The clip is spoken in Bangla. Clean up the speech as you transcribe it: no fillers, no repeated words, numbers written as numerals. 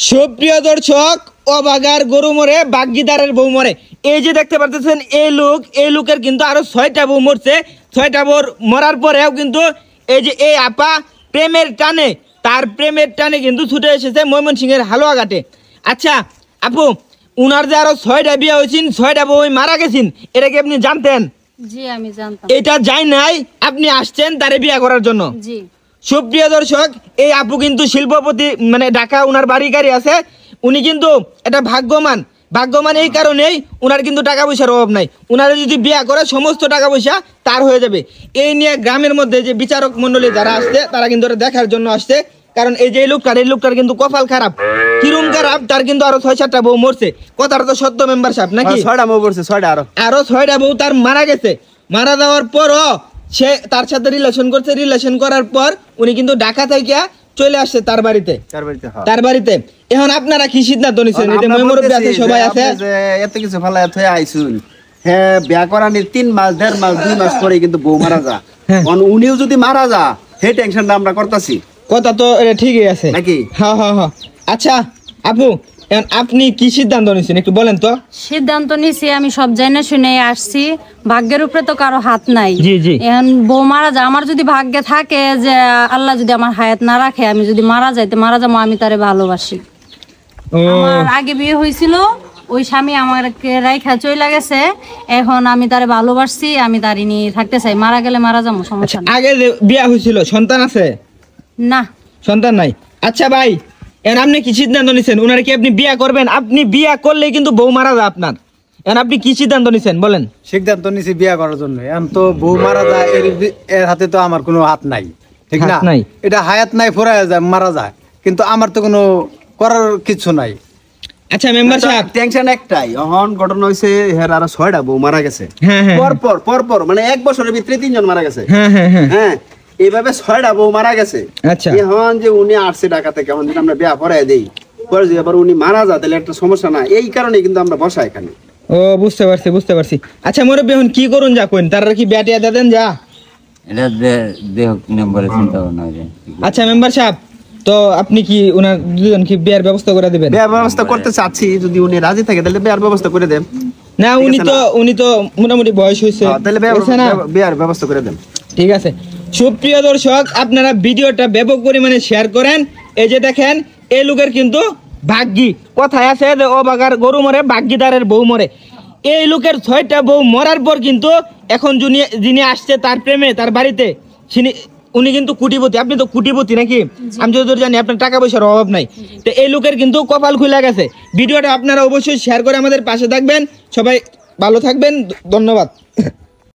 সুপ্রিয় দর্শক, অবাগার গরু মরে বাগগিদারের বউ মরে। এই যে দেখতে পাচ্ছেন এই লোকের কিন্তু আরো 6টা বউ মরছে। 6টা বউ মরার পরেও কিন্তু এই যে এই আপা প্রেমের টানে কিন্তু ছুটে এসেছে ময়মনসিংহের হালুয়াঘাটে। আচ্ছা আপু, উনার যে আরো 6টা বিয়ে হয়েছেন, 6টা বউ মারা গেছেন, এটা কি আপনি জানতেন? জি আমি জানতাম। এটা যাই নাই, আপনি আসছেন তারে বিয়ে করার জন্য। জি। সুপ্রিয় দর্শক, এই আপু কিন্তু শিল্পপতি, মানে ঢাকা উনার বাড়ি গাড়ি আছে। উনি কিন্তু এটা ভাগ্যমান এই কারণেই উনার কিন্তু টাকা পয়সার অভাব নাই। উনারা যদি বিয়ে করে সমস্ত টাকা পয়সা তার হয়ে যাবে। এই নিয়ে গ্রামের মধ্যে যে বিচারক মন্ডলী যারা আসছে তারা কিন্তু এটা দেখার জন্য আসছে। কারণ এই যে লোকটার কিন্তু কপাল খারাপ। কিরম খারাপ, তার কিন্তু আরো 6-7টা বউ মরছে। কথাটা তো সত্য মেম্বার সাহেব নাকি? 6টা বউ মরছে, 6টা আরো 6টা বউ তার মারা গেছে। মারা যাওয়ার পরও সে তার সাথে রিলেশন করার পর উনি কিন্তু ঢাকা থেকে চলে আসছে তার বাড়িতে। এখন আপনারা কি সিদ্ধান্ত নিছেন? এটা মুরব্বি আছে, সবাই আছে, এত কিছু ফেলা এত আইছুন। হ্যাঁ, বিয়া করানির 3 মাস 1.5 মাস 2 মাস পরে কিন্তু বউ মারা যা। উনিও যদি মারা যা, সেই টেনশনটা আমরা করতেছি। কথা তো এটা ঠিকই আছে নাকি? হ্যাঁ। আচ্ছা আপু, এখন আপনি কি সিদ্ধান্ত নিছেন একটু বলেন তো? সিদ্ধান্ত নিছি, আমি সব জানা শুনে আসছি। ভাগ্যের উপরে তো কারো হাত নাই। এখন বউ মারা যায়, আমার যদি ভাগ্যে থাকে যে আল্লাহ যদি আমার হায়াত না রাখে, আমি যদি মারা যাবো, আমি তারে ভালোবাসি। আমার আগে বিয়ে হয়েছিল, ওই স্বামী আমাকে রাইখা চলে গেছে। এখন আমি তারে ভালোবাসছি, আমি তারই নিয়ে থাকতে চাই। মারা গেলে মারা যাবো, সমস্যা নাই। আগে বিয়ে হয়েছিল, সন্তান আছে? না, সন্তান নাই। আচ্ছা ভাই, এখন আপনি কি সিদ্ধান্ত নিছেন? উনার কি আপনি বিয়ে করবেন? আপনি বিয়ে করলে কিন্তু বউ মারা যায় আপনার। এখন আপনি কি সিদ্ধান্ত নিছেন বলেন? সিদ্ধান্ত নিছি বিয়ে করার জন্য। এখন তো বউ মারা যায়, এর হাতে তো আমার কোনো হাত নাই, ঠিক না? এটা হায়াত নাই, ফুরায় যায়, মারা যায়, কিন্তু আমার তো কোনো করার কিছু নাই। আচ্ছা মেম্বার সাহেব, টেনশন একটাই, এখন ঘটনা হইছে এর আরো 6টা বউ মারা গেছে। পরপর মানে 1 বছরের ভিতরে 3 জন মারা গেছে। হ্যাঁ, এইভাবে 6টা বউ মারা গেছে। আচ্ছা, এখন যে উনি আসছে ঢাকা থেকে, এখন যদি আমরা বিয়া পড়াই দেই, পরে যদি আবার উনি মারা যায়, তাহলে একটা সমস্যা না। এই কারণে কিন্তু আমরা বসা এখানে। ও বুঝতে পারছি। আচ্ছা মুরব্বি, এখন কি করুন যা কইন? তারা কি বিয়াটিয়া দেন যা? এটা দেহ নম্বরে চিন্তা ভাবনা হবে। আচ্ছা মেম্বার সাহেব, তো আপনি কি ওনার দুজন কি বিয়ার ব্যবস্থা করে দিবেন? বিয়ার ব্যবস্থা করতে চাচ্ছি, যদি উনি রাজি থাকে তাহলে বিয়ার ব্যবস্থা করে দেন। না, উনি তো মোটামুটি বয়স হয়েছে, তাহলে বিয়ার ব্যবস্থা করে দেন। ঠিক আছে। সুপ্রিয় দর্শক, আপনারা ভিডিওটা ব্যাপক পরিমাণে শেয়ার করেন। এই যে দেখেন, এই লোকের কিন্তু ভাগ্যি, কথায় আছে যে অবাগার গরু মরে বাগগিদারের বউ মরে। এই লোকের 6টা বউ মরার পর কিন্তু এখন যিনি আসছে তার প্রেমে তার বাড়িতে, উনি কিন্তু কুটিপতি। আপনি তো কুটিপতি নাকি? আমি যতদূর জানি আপনার টাকা পয়সার অভাব নাই। তো এই লোকের কিন্তু কপাল খুলে গেছে। ভিডিওটা আপনারা অবশ্যই শেয়ার করে আমাদের পাশে থাকবেন। সবাই ভালো থাকবেন, ধন্যবাদ।